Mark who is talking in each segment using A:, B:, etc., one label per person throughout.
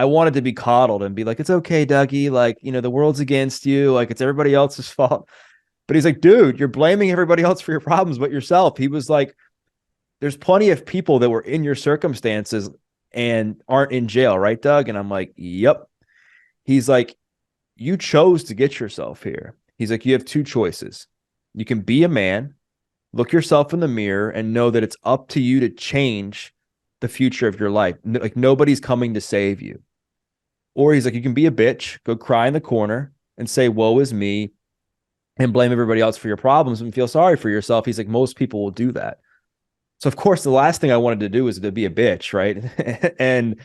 A: I wanted to be coddled and be like, it's okay, Dougie. Like, the world's against you. Like, it's everybody else's fault. But he's like, dude, you're blaming everybody else for your problems but yourself. He was like, there's plenty of people that were in your circumstances and aren't in jail, right, Doug? And I'm like, yep. He's like, you chose to get yourself here. He's like, you have two choices. You can be a man, look yourself in the mirror, and know that it's up to you to change the future of your life. Like, nobody's coming to save you. Or he's like, you can be a bitch, go cry in the corner and say, woe is me, and blame everybody else for your problems and feel sorry for yourself. He's like, most people will do that. So of course, the last thing I wanted to do was to be a bitch, right? And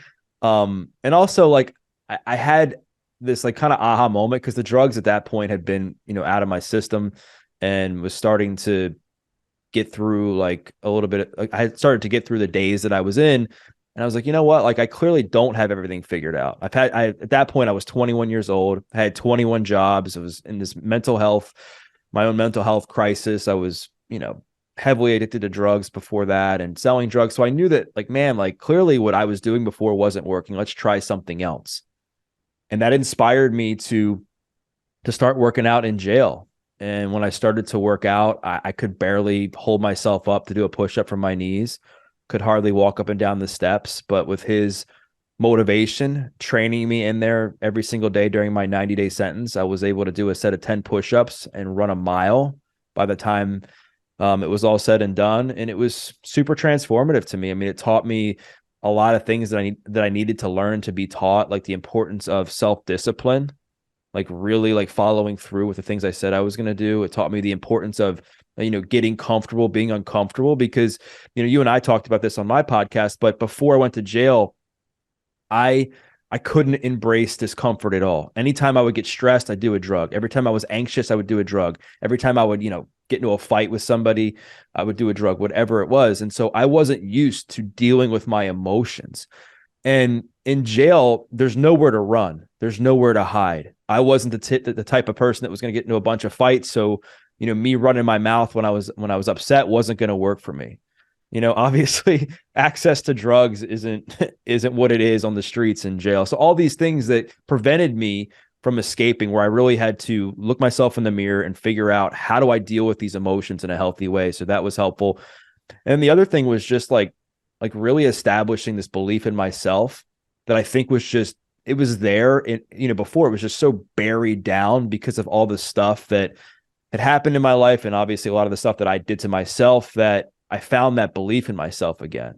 A: also like I had this like kind of aha moment because the drugs at that point had been, out of my system and was starting to get through like a little bit. Like, I had started to get through the days that I was in. And I was like, you know what? Like, I clearly don't have everything figured out. At that point, I was 21 years old. I had 21 jobs. I was in this my own mental health crisis. I was, heavily addicted to drugs before that and selling drugs. So I knew that, like, man, like, clearly what I was doing before wasn't working. Let's try something else. And that inspired me to start working out in jail. And when I started to work out, I could barely hold myself up to do a push-up from my knees, could hardly walk up and down the steps. But with his motivation, training me in there every single day during my 90-day sentence, I was able to do a set of 10 push-ups and run a mile by the time it was all said and done. And it was super transformative to me. I mean, it taught me a lot of things that I needed to learn to be taught, like the importance of self-discipline, like really like following through with the things I said I was going to do. It taught me the importance of, getting comfortable, being uncomfortable, because, you and I talked about this on my podcast, but before I went to jail, I couldn't embrace discomfort at all. Anytime I would get stressed, I'd do a drug. Every time I was anxious, I would do a drug. Every time I would, get into a fight with somebody, I would do a drug, whatever it was. And so I wasn't used to dealing with my emotions. And in jail, there's nowhere to run. There's nowhere to hide. I wasn't the type of person that was going to get into a bunch of fights. So, me running my mouth when I was upset wasn't going to work for me. Obviously access to drugs isn't what it is on the streets in jail. So all these things that prevented me from escaping, where I really had to look myself in the mirror and figure out, how do I deal with these emotions in a healthy way? So that was helpful. And the other thing was just like really establishing this belief in myself that I think was just, it was there. Before, it was just so buried down because of all the stuff that had happened in my life. And obviously a lot of the stuff that I did to myself, that I found that belief in myself again.